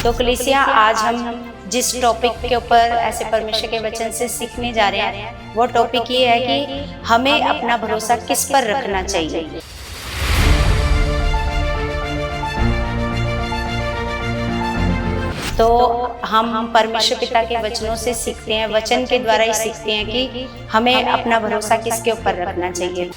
तो कलीसिया आज हम जिस टॉपिक के ऊपर ऐसे परमेश्वर के वचन से सीखने जा रहे हैं वो टॉपिक ये है कि हमें अपना भरोसा किस पर रखना चाहिए। तो हम परमेश्वर पिता के वचनों से सीखते हैं, वचन के द्वारा ही सीखते हैं कि हमें अपना भरोसा किसके ऊपर रखना चाहिए।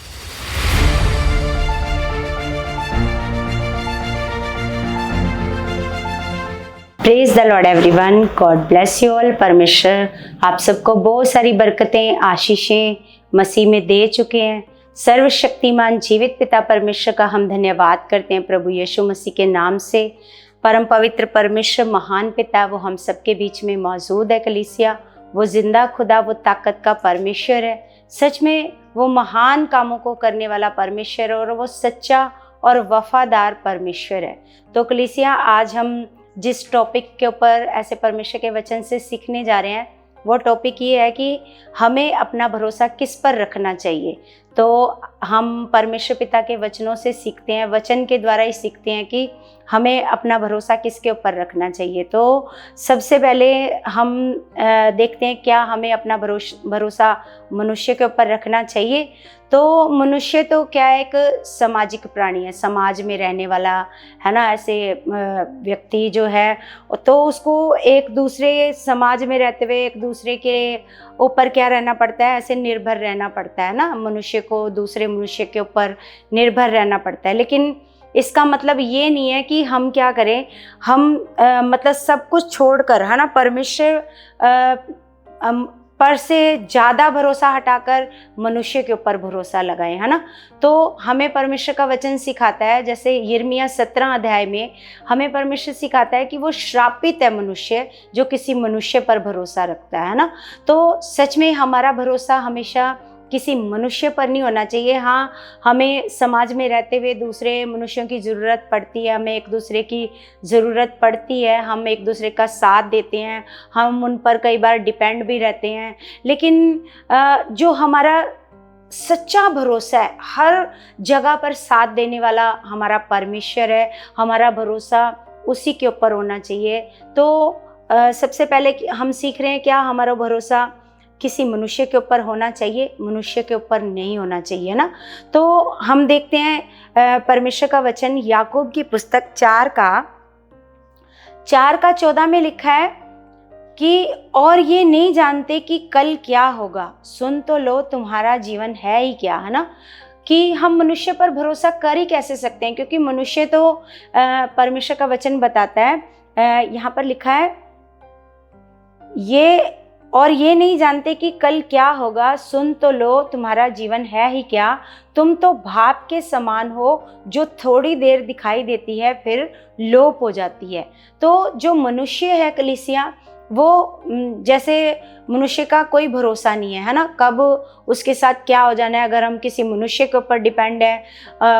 Praise the Lord everyone, God bless you all. परमेश्वर आप सबको बहुत सारी बरकतें, आशीषें मसीह में दे चुके हैं। सर्वशक्तिमान जीवित पिता परमेश्वर का हम धन्यवाद करते हैं प्रभु यीशु मसीह के नाम से। परम पवित्र परमेश्वर महान पिता, वो हम सबके बीच में मौजूद है। कलीसिया वो जिंदा खुदा, वो ताकत का परमेश्वर है। सच में वो महान कामों को करने वाला परमेश्वर है और वो सच्चा और वफादार परमेश्वर है। तो कलीसिया आज हम जिस टॉपिक के ऊपर ऐसे परमेश्वर के वचन से सीखने जा रहे हैं वो टॉपिक ये है कि हमें अपना भरोसा किस पर रखना चाहिए। तो हम परमेश्वर पिता के वचनों से सीखते हैं, वचन के द्वारा ही सीखते हैं कि हमें अपना भरोसा किसके ऊपर रखना चाहिए। तो सबसे पहले हम देखते हैं क्या हमें अपना भरोसा मनुष्य के ऊपर रखना चाहिए। तो मनुष्य तो क्या है, एक सामाजिक प्राणी है, समाज में रहने वाला है ना। ऐसे व्यक्ति जो है तो उसको एक दूसरे समाज में रहते हुए एक दूसरे के ऊपर क्या रहना पड़ता है, ऐसे निर्भर रहना पड़ता है ना। मनुष्य को दूसरे मनुष्य के ऊपर निर्भर रहना पड़ता है। लेकिन इसका मतलब ये नहीं है कि हम क्या करें, हम मतलब सब कुछ छोड़कर है ना परमेश्वर पर से ज़्यादा भरोसा हटाकर मनुष्य के ऊपर भरोसा लगाएं, है ना। तो हमें परमेश्वर का वचन सिखाता है, जैसे यिर्मयाह 17 अध्याय में हमें परमेश्वर सिखाता है कि वो श्रापित है मनुष्य जो किसी मनुष्य पर भरोसा रखता है ना। तो सच में हमारा भरोसा हमेशा किसी मनुष्य पर नहीं होना चाहिए। हाँ, हमें समाज में रहते हुए दूसरे मनुष्यों की ज़रूरत पड़ती है, हमें एक दूसरे की ज़रूरत पड़ती है, हम एक दूसरे का साथ देते हैं, हम उन पर कई बार डिपेंड भी रहते हैं। लेकिन जो हमारा सच्चा भरोसा है, हर जगह पर साथ देने वाला हमारा परमेश्वर है, हमारा भरोसा उसी के ऊपर होना चाहिए। तो सबसे पहले हम सीख रहे हैं क्या हमारा भरोसा किसी मनुष्य के ऊपर होना चाहिए, मनुष्य के ऊपर नहीं होना चाहिए ना। तो हम देखते हैं परमेश्वर का वचन याकूब की पुस्तक 4 का 14 में लिखा है कि और ये नहीं जानते कि कल क्या होगा, सुन तो लो तुम्हारा जीवन है ही क्या, है ना। कि हम मनुष्य पर भरोसा कर ही कैसे सकते हैं, क्योंकि मनुष्य तो परमेश्वर का वचन बताता है, यहाँ पर लिखा है ये नहीं जानते कि कल क्या होगा, सुन तो लो तुम्हारा जीवन है ही क्या। तुम तो भाप के समान हो जो थोड़ी देर दिखाई देती है फिर लोप हो जाती है। तो जो मनुष्य है कलीसिया, वो जैसे मनुष्य का कोई भरोसा नहीं है ना, कब उसके साथ क्या हो जाना है। अगर हम किसी मनुष्य के ऊपर डिपेंड है,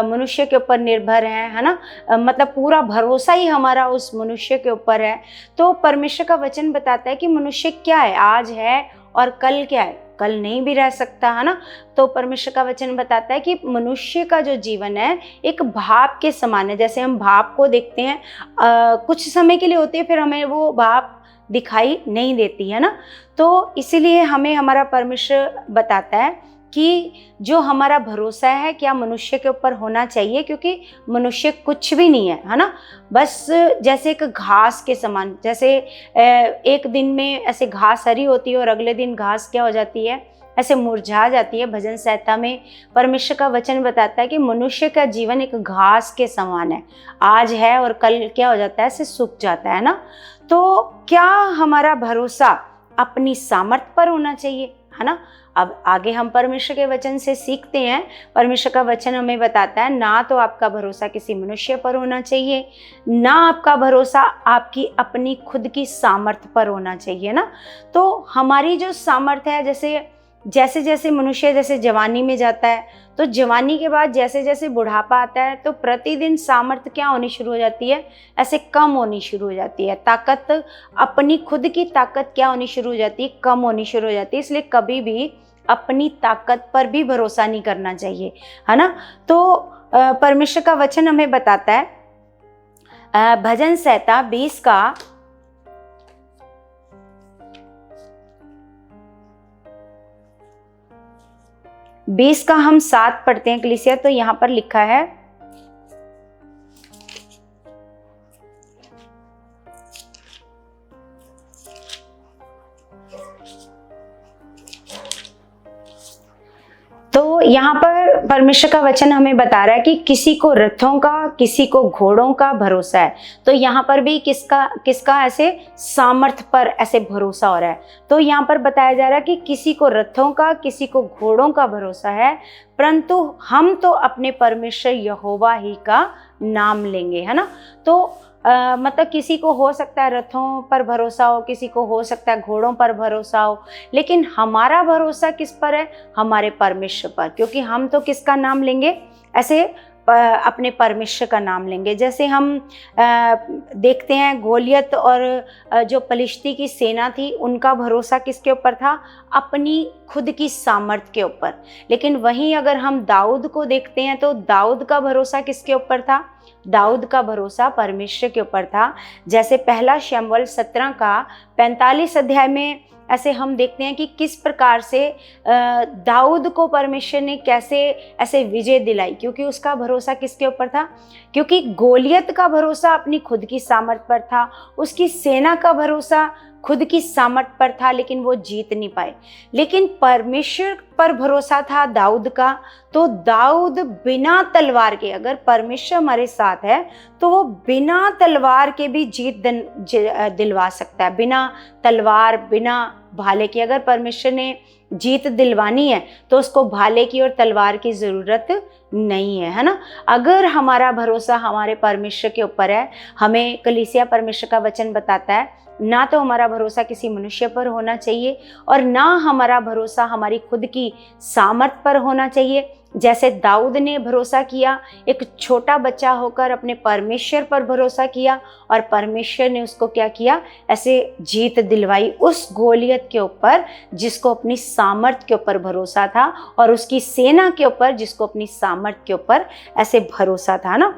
मनुष्य के ऊपर निर्भर हैं, है ना, मतलब पूरा भरोसा ही हमारा उस मनुष्य के ऊपर है। तो परमेश्वर का वचन बताता है कि मनुष्य क्या है, आज है और कल क्या है, कल नहीं भी रह सकता, है ना। तो परमेश्वर का वचन बताता है कि मनुष्य का जो जीवन है एक भाप के समान है। जैसे हम भाप को देखते हैं, कुछ समय के लिए होती है, फिर हमें वो भाप दिखाई नहीं देती है ना। तो इसीलिए हमें हमारा परमेश्वर बताता है कि जो हमारा भरोसा है क्या मनुष्य के ऊपर होना चाहिए, क्योंकि मनुष्य कुछ भी नहीं है ना। बस जैसे एक घास के समान, जैसे एक दिन में ऐसे घास हरी होती है और अगले दिन घास क्या हो जाती है, ऐसे मुरझा जाती है। भजन संहिता में परमेश्वर का वचन बताता है कि मनुष्य का जीवन एक घास के समान है, आज है और कल क्या हो जाता है, ऐसे सूख जाता है ना। तो क्या हमारा भरोसा अपनी सामर्थ्य पर होना चाहिए, है ना। अब आगे हम परमेश्वर के वचन से सीखते हैं। परमेश्वर का वचन हमें बताता है ना तो आपका भरोसा किसी मनुष्य पर होना चाहिए, ना आपका भरोसा आपकी अपनी खुद की सामर्थ्य पर होना चाहिए ना। तो हमारी जो सामर्थ्य है, जैसे जैसे मनुष्य जैसे जवानी में जाता है, तो जवानी के बाद जैसे जैसे बुढ़ापा आता है तो प्रतिदिन सामर्थ्य क्या होनी शुरू हो जाती है, ऐसे कम होनी शुरू हो जाती है। ताकत, अपनी खुद की ताकत क्या होनी शुरू हो जाती है, कम होनी शुरू हो जाती है। इसलिए कभी भी अपनी ताकत पर भी भरोसा नहीं करना चाहिए, है ना। तो परमेश्वर का वचन हमें बताता है भजन संहिता 20 का 20 का हम 7 पढ़ते हैं कलीसिया, तो यहाँ पर लिखा है, तो यहाँ पर परमेश्वर का वचन हमें बता रहा है कि किसी को रथों का, किसी को घोड़ों का भरोसा है। तो यहाँ पर भी किसका ऐसे सामर्थ पर ऐसे भरोसा हो रहा है। तो यहाँ पर बताया जा रहा है कि किसी को रथों का, किसी को घोड़ों का भरोसा है, परंतु हम तो अपने परमेश्वर यहोवा ही का नाम लेंगे, है ना। तो मतलब किसी को हो सकता है रथों पर भरोसा हो, किसी को हो सकता है घोड़ों पर भरोसा हो, लेकिन हमारा भरोसा किस पर है? हमारे परमेश्वर पर, क्योंकि हम तो किसका नाम लेंगे? ऐसे अपने परमेश्वर का नाम लेंगे। जैसे हम देखते हैं गोलियत और जो पलिश्ती की सेना थी, उनका भरोसा किसके ऊपर था? अपनी खुद की सामर्थ के ऊपर। लेकिन वहीं अगर हम दाऊद को देखते हैं तो दाऊद का भरोसा किसके ऊपर था? दाऊद का भरोसा परमेश्वर के ऊपर था। जैसे पहला शमूएल 17 का 45 अध्याय में ऐसे हम देखते हैं कि किस प्रकार से दाऊद को परमेश्वर ने कैसे ऐसे विजय दिलाई, क्योंकि उसका भरोसा किसके ऊपर था? क्योंकि गोलियत का भरोसा अपनी खुद की सामर्थ पर था, उसकी सेना का भरोसा खुद की सामर्थ पर था, लेकिन वो जीत नहीं पाए। लेकिन परमेश्वर पर भरोसा था दाऊद का, तो दाऊद बिना तलवार के, अगर परमेश्वर हमारे साथ है तो वो बिना तलवार के भी जीत दिलवा सकता है। बिना तलवार, बिना भाले के, अगर परमेश्वर ने जीत दिलवानी है तो उसको भाले की और तलवार की ज़रूरत नहीं है, है ना। अगर हमारा भरोसा हमारे परमेश्वर के ऊपर है, हमें कलीसिया परमेश्वर का वचन बताता है, ना तो हमारा भरोसा किसी मनुष्य पर होना चाहिए और ना हमारा भरोसा हमारी खुद की सामर्थ पर होना चाहिए। जैसे दाऊद ने भरोसा किया, एक छोटा बच्चा होकर अपने परमेश्वर पर भरोसा किया और परमेश्वर ने उसको क्या किया? ऐसे जीत दिलवाई उस गोलियत के ऊपर जिसको अपनी सामर्थ के ऊपर भरोसा था, और उसकी सेना के ऊपर जिसको अपनी सामर्थ के ऊपर ऐसे भरोसा था ना।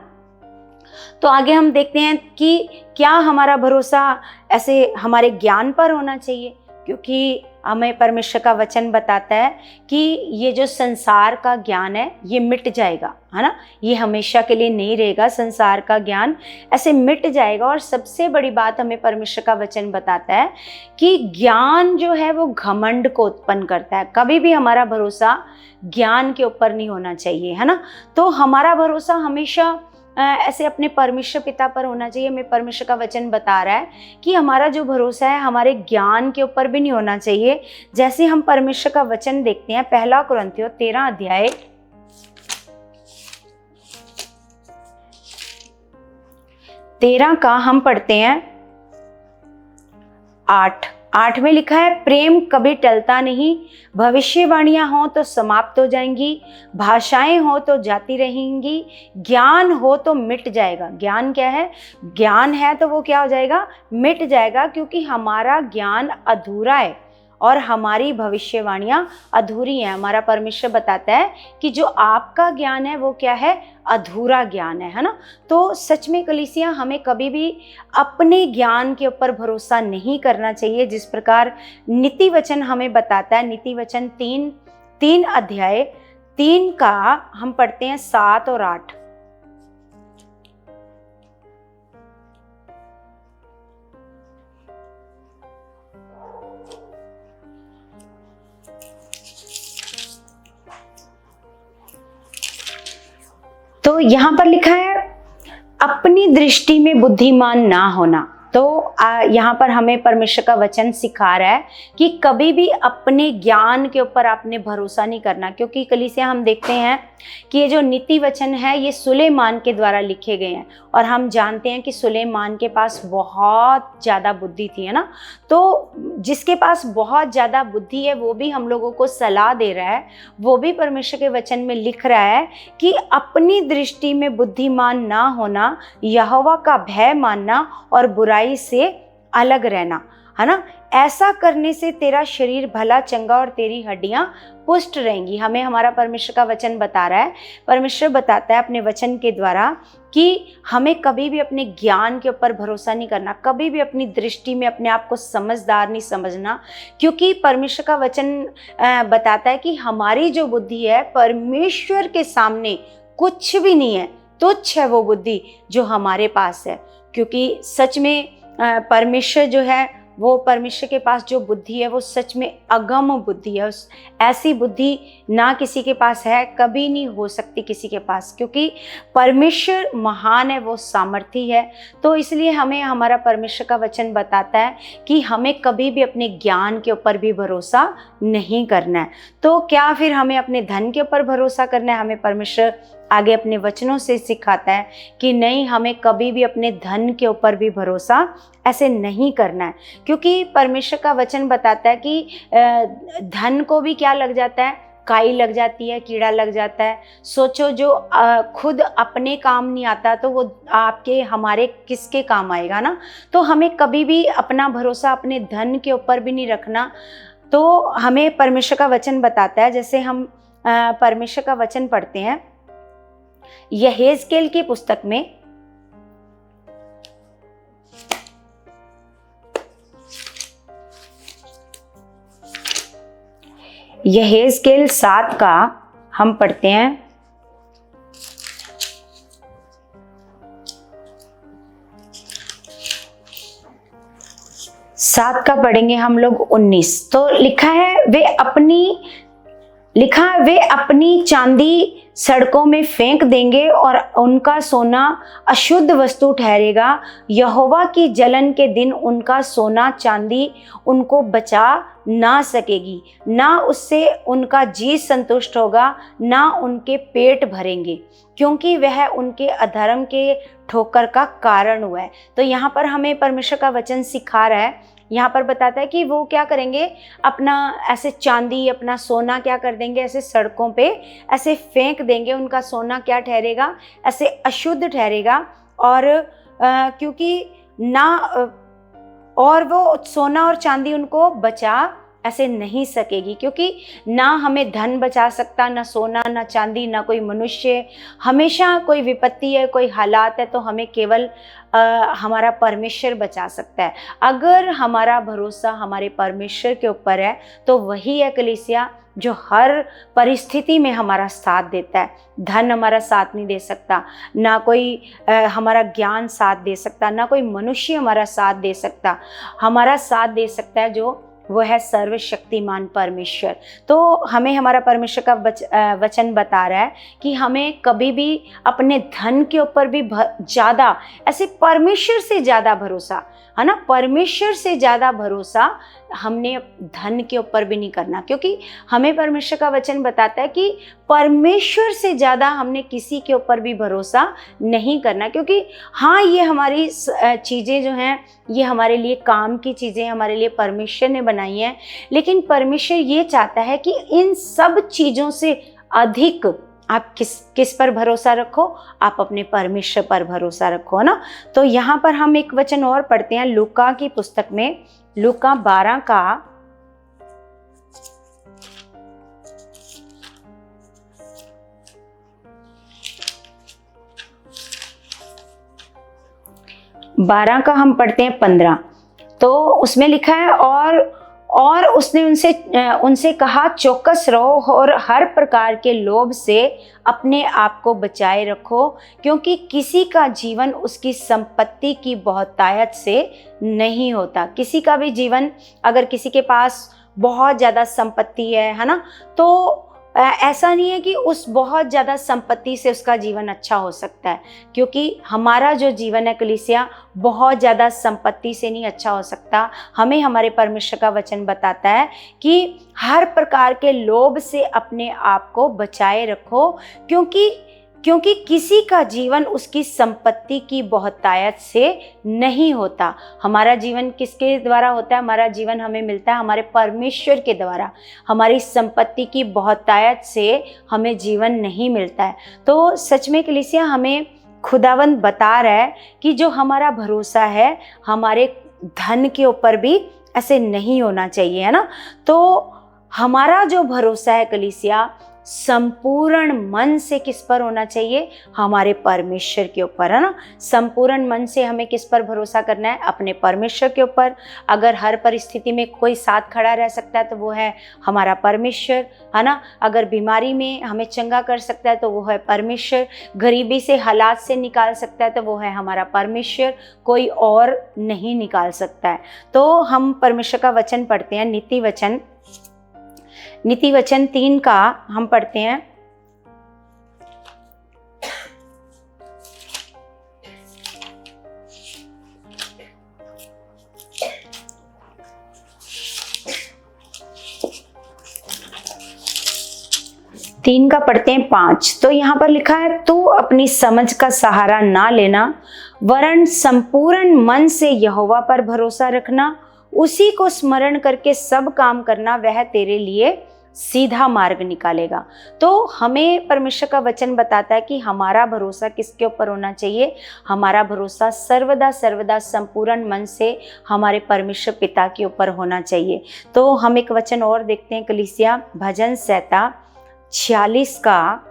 तो आगे हम देखते हैं कि क्या हमारा भरोसा ऐसे हमारे ज्ञान पर होना चाहिए, क्योंकि हमें परमेश्वर का वचन बताता है कि ये जो संसार का ज्ञान है ये मिट जाएगा, है ना। ये हमेशा के लिए नहीं रहेगा, संसार का ज्ञान ऐसे मिट जाएगा। और सबसे बड़ी बात हमें परमेश्वर का वचन बताता है कि ज्ञान जो है वो घमंड को उत्पन्न करता है। कभी भी हमारा भरोसा ज्ञान के ऊपर नहीं होना चाहिए, है ना। तो हमारा भरोसा हमेशा ऐसे अपने परमेश्वर पिता पर होना चाहिए। हमें परमेश्वर का वचन बता रहा है कि हमारा जो भरोसा है हमारे ज्ञान के ऊपर भी नहीं होना चाहिए। जैसे हम परमेश्वर का वचन देखते हैं, पहला कुरिन्थियों 13 अध्याय 13 का हम पढ़ते हैं 8 में लिखा है, प्रेम कभी टलता नहीं, भविष्यवाणियां हो तो समाप्त हो जाएंगी, भाषाएं हो तो जाती रहेंगी, ज्ञान हो तो मिट जाएगा। ज्ञान क्या है? ज्ञान है तो वो क्या हो जाएगा? मिट जाएगा, क्योंकि हमारा ज्ञान अधूरा है और हमारी भविष्यवाणियां अधूरी हैं। हमारा परमेश्वर बताता है कि जो आपका ज्ञान है वो क्या है? अधूरा ज्ञान है ना। तो सच में कलीसिया, हमें कभी भी अपने ज्ञान के ऊपर भरोसा नहीं करना चाहिए। जिस प्रकार नीति वचन हमें बताता है, नीति वचन 3 अध्याय 3 का हम पढ़ते हैं 7 और 8। तो यहां पर लिखा है, अपनी दृष्टि में बुद्धिमान ना होना। तो यहाँ पर हमें परमेश्वर का वचन सिखा रहा है कि कभी भी अपने ज्ञान के ऊपर आपने भरोसा नहीं करना, क्योंकि कलीसिया हम देखते हैं कि ये जो नीति वचन है ये सुलेमान के द्वारा लिखे गए हैं, और हम जानते हैं कि सुलेमान के पास बहुत ज़्यादा बुद्धि थी, है ना। तो जिसके पास बहुत ज़्यादा बुद्धि है वो भी हम लोगों को सलाह दे रहा है, वो भी परमेश्वर के वचन में लिख रहा है कि अपनी दृष्टि में बुद्धिमान ना होना, यहोवा का भय मानना और बुराई से अलग रहना। है ना। ऐसा करने से तेरा शरीर भला चंगा और तेरी हड्डियां पुष्ट रहेंगी। हमें हमारा परमेश्वर का वचन बता रहा है, परमेश्वर बताता है अपने वचन के द्वारा कि हमें कभी भी अपने ज्ञान के ऊपर भरोसा नहीं करना, कभी भी अपनी दृष्टि में अपने आप को समझदार नहीं समझना, क्योंकि परमेश्वर का वचन बताता है कि हमारी जो बुद्धि है परमेश्वर के सामने कुछ भी नहीं है, तुच्छ है वो बुद्धि जो हमारे पास है। क्योंकि सच में परमेश्वर जो है, वो परमेश्वर के पास जो बुद्धि है वो सच में अगम बुद्धि है। ऐसी बुद्धि ना किसी के पास है, कभी नहीं हो सकती किसी के पास, क्योंकि परमेश्वर महान है, वो सामर्थी है। तो इसलिए हमें हमारा परमेश्वर का वचन बताता है कि हमें कभी भी अपने ज्ञान के ऊपर भी भरोसा नहीं करना है। तो क्या फिर हमें अपने धन के ऊपर भरोसा करना है? हमें परमेश्वर आगे अपने वचनों से सिखाता है कि नहीं, हमें कभी भी अपने धन के ऊपर भी भरोसा ऐसे नहीं करना है, क्योंकि परमेश्वर का वचन बताता है कि धन को भी क्या लग जाता है, काई लग जाती है, कीड़ा लग जाता है। सोचो, जो खुद अपने काम नहीं आता तो वो आपके हमारे किसके काम आएगा ना। तो हमें कभी भी अपना भरोसा अपने धन के ऊपर भी नहीं रखना। तो हमें परमेश्वर का वचन बताता है, जैसे हम परमेश्वर का वचन पढ़ते हैं यहेजकेल की पुस्तक में, यहेजकेल 7 का हम पढ़ते हैं 7 का पढ़ेंगे हम लोग 19। तो लिखा है वे अपनी चांदी सड़कों में फेंक देंगे और उनका सोना अशुद्ध वस्तु ठहरेगा। यहोवा की जलन के दिन उनका सोना चांदी उनको बचा ना सकेगी, ना उससे उनका जी संतुष्ट होगा, ना उनके पेट भरेंगे, क्योंकि वह उनके अधर्म के ठोकर का कारण हुआ है। तो यहाँ पर हमें परमेश्वर का वचन सिखा रहा है, यहाँ पर बताता है कि वो क्या करेंगे, अपना ऐसे चांदी, अपना सोना क्या कर देंगे, ऐसे सड़कों पे ऐसे फेंक देंगे। उनका सोना क्या ठहरेगा, ऐसे अशुद्ध ठहरेगा। और क्योंकि ना और वो सोना और चांदी उनको बचा ऐसे नहीं सकेगी, क्योंकि ना हमें धन बचा सकता, ना सोना, ना चांदी, ना कोई मनुष्य। हमेशा कोई विपत्ति है, कोई हालात है, तो हमें केवल हमारा परमेश्वर बचा सकता है। अगर हमारा भरोसा हमारे परमेश्वर के ऊपर है तो वही है कलीसिया जो हर परिस्थिति में हमारा साथ देता है। धन हमारा साथ नहीं दे सकता, ना कोई हमारा ज्ञान साथ दे सकता, ना कोई मनुष्य हमारा साथ दे सकता। हमारा साथ दे सकता है जो वो है सर्वशक्तिमान परमेश्वर। तो हमें हमारा परमेश्वर का वचन बता रहा है कि हमें कभी भी अपने धन के ऊपर भी ज़्यादा, ऐसे परमेश्वर से ज़्यादा भरोसा, है ना, परमेश्वर से ज़्यादा भरोसा हमने धन के ऊपर भी नहीं करना, क्योंकि हमें परमेश्वर का वचन बताता है कि परमेश्वर से ज़्यादा हमने किसी के ऊपर भी भरोसा नहीं करना। क्योंकि हाँ, ये हमारी चीज़ें जो हैं, ये हमारे लिए काम की चीज़ें हमारे लिए परमेश्वर ने बनाई हैं, लेकिन परमेश्वर ये चाहता है कि इन सब चीज़ों से अधिक आप किस पर भरोसा रखो, आप अपने परमेश्वर पर भरोसा रखो ना। तो यहाँ पर हम एक वचन और पढ़ते हैं लूका की पुस्तक में, लूका 12 का 12 का हम पढ़ते हैं 15। तो उसमें लिखा है और उसने उनसे कहा, चौकस रहो और हर प्रकार के लोभ से अपने आप को बचाए रखो, क्योंकि किसी का जीवन उसकी संपत्ति की बहुतायत से नहीं होता। किसी का भी जीवन, अगर किसी के पास बहुत ज़्यादा संपत्ति है ना, तो ऐसा नहीं है कि उस बहुत ज़्यादा संपत्ति से उसका जीवन अच्छा हो सकता है, क्योंकि हमारा जो जीवन है कलीसिया, बहुत ज़्यादा संपत्ति से नहीं अच्छा हो सकता। हमें हमारे परमेश्वर का वचन बताता है कि हर प्रकार के लोभ से अपने आप को बचाए रखो, क्योंकि किसी का जीवन उसकी संपत्ति की बहुतायत से नहीं होता। हमारा जीवन किसके द्वारा होता है? हमारा जीवन हमें मिलता है हमारे परमेश्वर के द्वारा। हमारी संपत्ति की बहुतायत से हमें जीवन नहीं मिलता है। तो सच में कलीसिया हमें खुदावंद बता रहा है कि जो हमारा भरोसा है, हमारे धन के ऊपर भी ऐसे नहीं होना चाहिए, है ना। तो हमारा जो भरोसा है कलीसिया, संपूर्ण मन से किस पर होना चाहिए? हमारे परमेश्वर के ऊपर, है ना। संपूर्ण मन से हमें किस पर भरोसा करना है? अपने परमेश्वर के ऊपर। अगर हर परिस्थिति में कोई साथ खड़ा रह सकता है तो वो है हमारा परमेश्वर, है ना। अगर बीमारी में हमें चंगा कर सकता है तो वो है परमेश्वर। गरीबी से, हालात से निकाल सकता है तो वो है हमारा परमेश्वर, कोई और नहीं निकाल सकता है। तो हम परमेश्वर का वचन पढ़ते हैं, नीति वचन 3 का हम पढ़ते हैं। तीन का पढ़ते हैं 5। तो यहाँ पर लिखा है, तू अपनी समझ का सहारा ना लेना, वरन संपूर्ण मन से यहोवा पर भरोसा रखना, उसी को स्मरण करके सब काम करना, वह तेरे लिए सीधा मार्ग निकालेगा। तो हमें परमेश्वर का वचन बताता है कि हमारा भरोसा किसके ऊपर होना चाहिए? हमारा भरोसा सर्वदा सर्वदा संपूर्ण मन से हमारे परमेश्वर पिता के ऊपर होना चाहिए। तो हम एक वचन और देखते हैं कलीसिया, भजन संहिता 46 का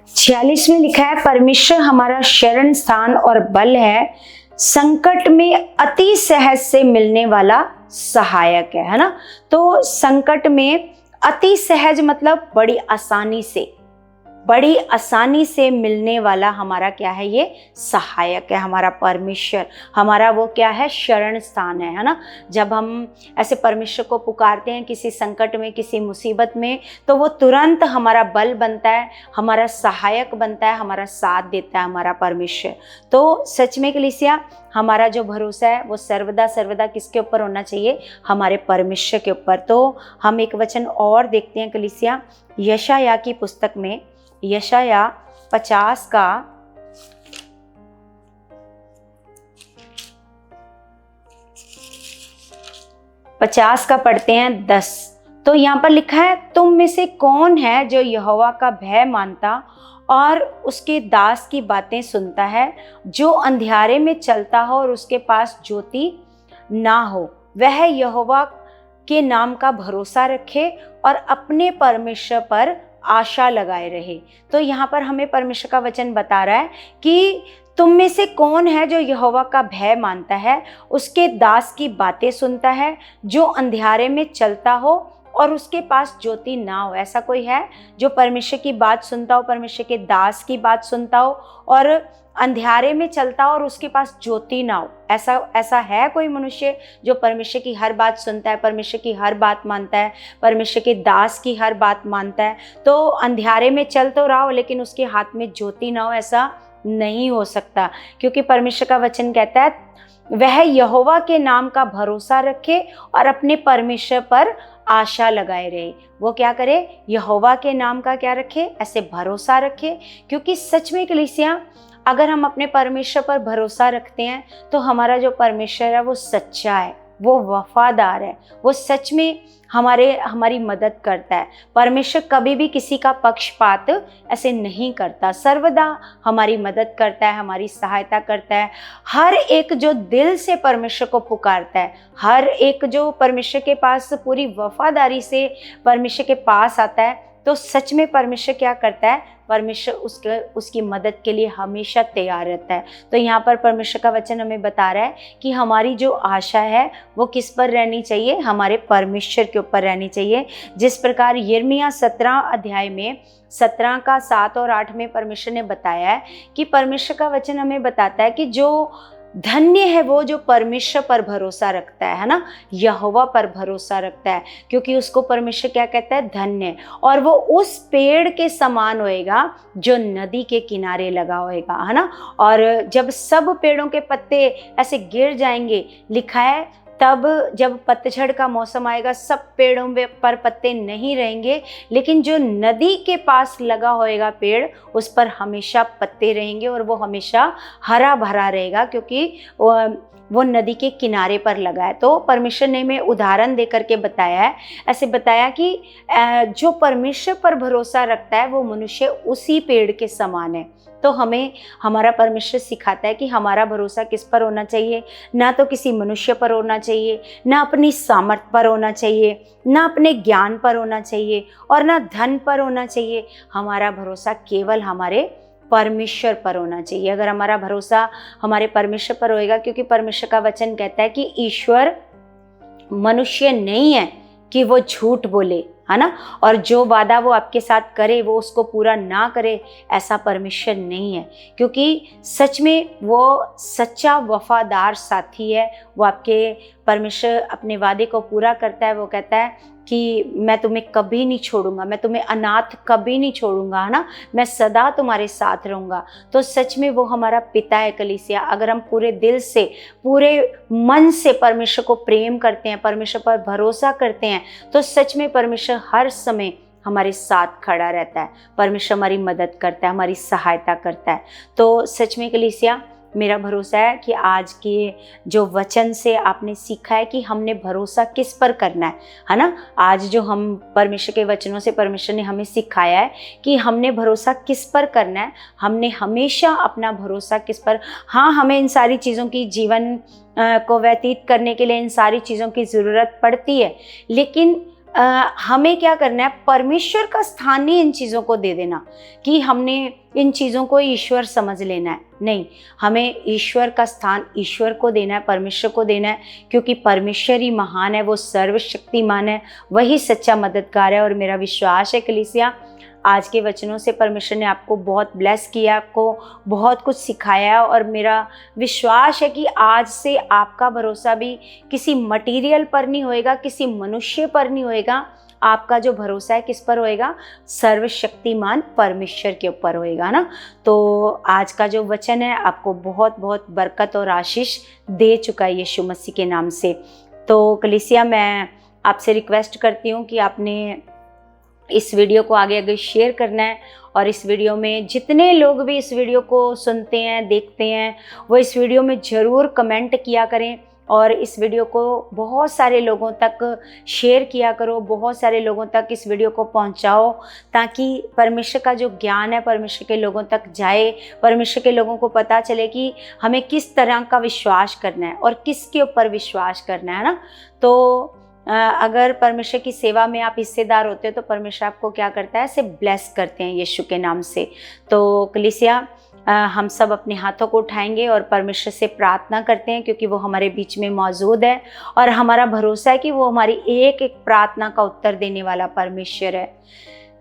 46 में लिखा है, परमेश्वर हमारा शरण स्थान और बल है, संकट में अति सहज से मिलने वाला सहायक है ना। तो संकट में अति सहज मतलब बड़ी आसानी से मिलने वाला हमारा क्या है? ये सहायक है, हमारा परमेश्वर। हमारा वो क्या है? शरण स्थान है ना। जब हम ऐसे परमेश्वर को पुकारते हैं किसी संकट में, किसी मुसीबत में, तो वो तुरंत हमारा बल बनता है, हमारा सहायक बनता है, हमारा साथ देता है हमारा परमेश्वर। तो सच में कलीसिया, हमारा जो भरोसा है वो सर्वदा सर्वदा किसके ऊपर होना चाहिए? हमारे परमेश्वर के ऊपर। तो हम एक वचन और देखते हैं कलीसिया, यशायाह की पुस्तक में, यशायाह 50 का 50 का पढ़ते हैं 10। तो यहाँ पर लिखा है, तुम में से कौन है जो यहोवा का भय मानता और उसके दास की बातें सुनता है, जो अंधियारे में चलता हो और उसके पास ज्योति ना हो, वह यहोवा के नाम का भरोसा रखे और अपने परमेश्वर पर आशा लगाए रहे। तो यहाँ पर हमें परमेश्वर का वचन बता रहा है कि तुम में से कौन है जो यहोवा का भय मानता है, उसके दास की बातें सुनता है, जो अंधियारे में चलता हो और उसके पास ज्योति ना हो। ऐसा कोई है जो परमेश्वर की बात सुनता हो, परमेश्वर के दास की बात सुनता हो और अंधियारे में चलता हो और उसके पास ज्योति ना हो? ऐसा है कोई मनुष्य जो परमेश्वर की हर बात सुनता है, परमेश्वर की हर बात मानता है, परमेश्वर के दास की हर बात मानता है? तो अंधियारे में चल तो रहा हो लेकिन उसके हाथ में ज्योति ना हो, ऐसा नहीं हो सकता। क्योंकि परमेश्वर का वचन कहता है, वह यहोवा के नाम का भरोसा रखे और अपने परमेश्वर पर आशा लगाए रहे। वो क्या करे? यहोवा के नाम का क्या रखे? ऐसे भरोसा रखे। क्योंकि सच में कलीसिया, अगर हम अपने परमेश्वर पर भरोसा रखते हैं तो हमारा जो परमेश्वर है वो सच्चा है, वो वफादार है, वो सच में हमारी मदद करता है। परमेश्वर कभी भी किसी का पक्षपात ऐसे नहीं करता, सर्वदा हमारी मदद करता है, हमारी सहायता करता है। हर एक जो दिल से परमेश्वर को पुकारता है, हर एक जो परमेश्वर के पास पूरी वफादारी से परमेश्वर के पास आता है, तो सच में परमेश्वर क्या करता है? परमेश्वर उसकी मदद के लिए हमेशा तैयार रहता है। तो यहाँ पर परमेश्वर का वचन हमें बता रहा है कि हमारी जो आशा है वो किस पर रहनी चाहिए? हमारे परमेश्वर के ऊपर रहनी चाहिए। जिस प्रकार यिर्मयाह 17 अध्याय में 17 का 7 और 8 में परमेश्वर ने बताया है कि परमेश्वर का वचन हमें बताता है कि जो धन्य है वो जो परमेश्वर पर भरोसा रखता है ना, यहोवा पर भरोसा रखता है। क्योंकि उसको परमेश्वर क्या कहता है? धन्य। और वो उस पेड़ के समान होएगा जो नदी के किनारे लगा होएगा, है ना। और जब सब पेड़ों के पत्ते ऐसे गिर जाएंगे, लिखा है तब जब पतझड़ का मौसम आएगा सब पेड़ों पर पत्ते नहीं रहेंगे, लेकिन जो नदी के पास लगा होएगा पेड़, उस पर हमेशा पत्ते रहेंगे और वो हमेशा हरा भरा रहेगा। क्योंकि वो नदी के किनारे पर लगा है। तो परमेश्वर ने हमें उदाहरण दे करके बताया है, ऐसे बताया कि जो परमेश्वर पर भरोसा रखता है वो मनुष्य उसी पेड़ के समान है। तो हमें हमारा परमेश्वर सिखाता है कि हमारा भरोसा किस पर होना चाहिए, ना तो किसी मनुष्य पर होना चाहिए, ना अपनी सामर्थ्य पर होना चाहिए, ना अपने ज्ञान पर होना चाहिए और ना धन पर होना चाहिए। हमारा भरोसा केवल हमारे परमेश्वर पर होना चाहिए। अगर हमारा भरोसा हमारे परमेश्वर पर होएगा, क्योंकि परमेश्वर का वचन कहता है कि ईश्वर मनुष्य नहीं है कि वो झूठ बोले, है ना, और जो वादा वो आपके साथ करे वो उसको पूरा ना करे, ऐसा परमेश्वर नहीं है। क्योंकि सच में वो सच्चा वफादार साथी है। वो आपके परमेश्वर अपने वादे को पूरा करता है। वो कहता है कि मैं तुम्हें कभी नहीं छोड़ूंगा, मैं तुम्हें अनाथ कभी नहीं छोड़ूंगा, है ना, मैं सदा तुम्हारे साथ रहूंगा। तो सच में वो हमारा पिता है कलीसिया। अगर हम पूरे दिल से, पूरे मन से परमेश्वर को प्रेम करते हैं, परमेश्वर पर भरोसा करते हैं, तो सच में परमेश्वर हर समय हमारे साथ खड़ा रहता है। परमेश्वर हमारी मदद करता है, हमारी सहायता करता है। तो सच में कलीसिया, मेरा भरोसा है कि आज के जो वचन से आपने सीखा है कि हमने भरोसा किस पर करना है ना। आज जो हम परमेश्वर के वचनों से परमेश्वर ने हमें सिखाया है कि हमने भरोसा किस पर करना है। हमने हमेशा अपना भरोसा किस पर, हाँ, हमें इन सारी चीज़ों की जीवन को व्यतीत करने के लिए इन सारी चीज़ों की ज़रूरत पड़ती है, लेकिन हमें क्या करना है, परमेश्वर का स्थान नहीं इन चीज़ों को दे देना कि हमने इन चीज़ों को ईश्वर समझ लेना है। नहीं, हमें ईश्वर का स्थान ईश्वर को देना है, परमेश्वर को देना है, क्योंकि परमेश्वर ही महान है, वो सर्वशक्तिमान है, वही सच्चा मददगार है। और मेरा विश्वास है कलीसिया, आज के वचनों से परमेश्वर ने आपको बहुत ब्लेस किया, आपको बहुत कुछ सिखाया है। और मेरा विश्वास है कि आज से आपका भरोसा भी किसी मटेरियल पर नहीं होएगा, किसी मनुष्य पर नहीं होएगा। आपका जो भरोसा है किस पर होएगा, सर्वशक्तिमान परमेश्वर के ऊपर होएगा ना। तो आज का जो वचन है आपको बहुत बहुत बरकत और आशीष दे चुका है यीशु मसीह के नाम से। तो कलीसिया, मैं आपसे रिक्वेस्ट करती हूँ कि आपने इस वीडियो को आगे आगे शेयर करना है, और इस वीडियो में जितने लोग भी इस वीडियो को सुनते हैं, देखते हैं, वो इस वीडियो में ज़रूर कमेंट किया करें और इस वीडियो को बहुत सारे लोगों तक शेयर किया करो, बहुत सारे लोगों तक इस वीडियो को पहुंचाओ, ताकि परमेश्वर का जो ज्ञान है परमेश्वर के लोगों तक जाए, परमेश्वर के लोगों को पता चले कि हमें किस तरह का विश्वास करना है और किसके ऊपर विश्वास करना है ना। तो अगर परमेश्वर की सेवा में आप हिस्सेदार होते हो तो परमेश्वर आपको क्या करता है, ऐसे ब्लेस करते हैं यीशु के नाम से। तो कलीसिया, हम सब अपने हाथों को उठाएंगे और परमेश्वर से प्रार्थना करते हैं, क्योंकि वो हमारे बीच में मौजूद है और हमारा भरोसा है कि वो हमारी एक एक प्रार्थना का उत्तर देने वाला परमेश्वर है।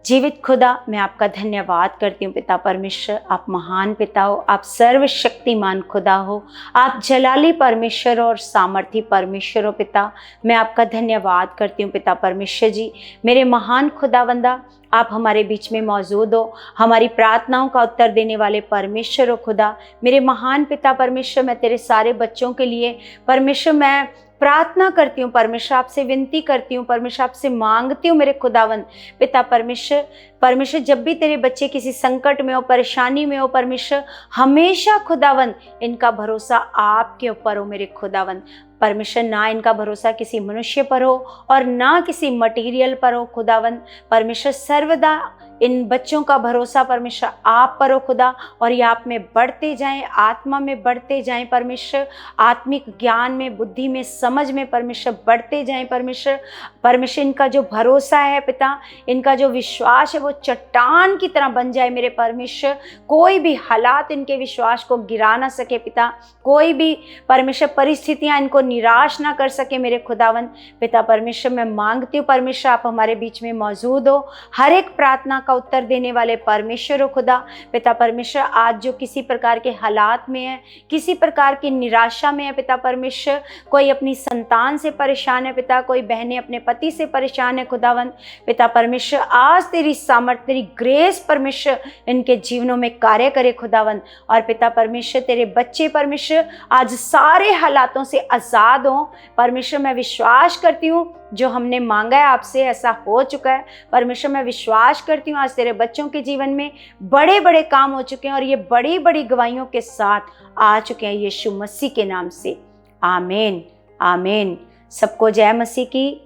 जीवित खुदा, मैं आपका धन्यवाद करती हूँ पिता परमेश्वर। आप महान पिता हो, आप सर्वशक्तिमान खुदा हो, आप जलाली परमेश्वर और सामर्थी परमेश्वर हो पिता। मैं आपका धन्यवाद करती हूँ पिता परमेश्वर जी। मेरे महान खुदावंदा, आप हमारे बीच में मौजूद हो, हमारी प्रार्थनाओं का उत्तर देने वाले परमेश्वर हो खुदा। मेरे महान पिता परमेश्वर, मैं तेरे सारे बच्चों के लिए परमेश्वर मैं प्रार्थना करती हूँ, परमेश्वर आपसे विनती करती हूँ, परमेश्वर आपसे मांगती हूँ मेरे खुदावन पिता परमेश्वर जब भी तेरे बच्चे किसी संकट में हो, परेशानी में हो परमेश्वर, हमेशा खुदावन इनका भरोसा आपके ऊपर हो मेरे खुदावन परमेश्वर। ना इनका भरोसा किसी मनुष्य पर हो और ना किसी मटेरियल पर हो खुदावन परमेश्वर। सर्वदा इन बच्चों का भरोसा परमेश्वर आप पर हो खुदा, और ये आप में बढ़ते जाएं, आत्मा में बढ़ते जाएं परमेश्वर, आत्मिक ज्ञान में, बुद्धि में, समझ में परमेश्वर बढ़ते जाएं परमेश्वर। इनका जो भरोसा है पिता, इनका जो विश्वास है वो चट्टान की तरह बन जाए मेरे परमेश्वर। कोई भी हालात इनके विश्वास को गिरा ना सके पिता, कोई भी परमेश्वर परिस्थितियां इनको निराश ना कर सके मेरे खुदावन पिता परमेश्वर। मैं मांगती हूँ परमेश्वर आप हमारे बीच में मौजूद हो, हर एक प्रार्थना का उत्तर देने वाले परमेश्वर हो खुदा पिता परमेश्वर। आज जो किसी प्रकार के हालात में है, किसी प्रकार की निराशा में है पिता परमेश्वर, कोई अपनी संतान से परेशान है पिता, कोई बहनें अपने पति से परेशान है खुदावन पिता परमेश्वर, आज तेरी सामर्थ, तेरी ग्रेस परमेश्वर इनके जीवनों में कार्य करे खुदावन। और पिता परमेश्वर तेरे बच्चे परमेश्वर आज सारे हालातों से आज़ाद हों परमेश्वर। मैं विश्वास करती हूँ जो हमने मांगा है आपसे ऐसा हो चुका है परमेश्वर। मैं विश्वास करती हूँ आज तेरे बच्चों के जीवन में बड़े बड़े काम हो चुके हैं और ये बड़ी बड़ी गवाहियों के साथ आ चुके हैं यीशु मसीह के नाम से। आमीन आमीन। सबको जय मसीह की।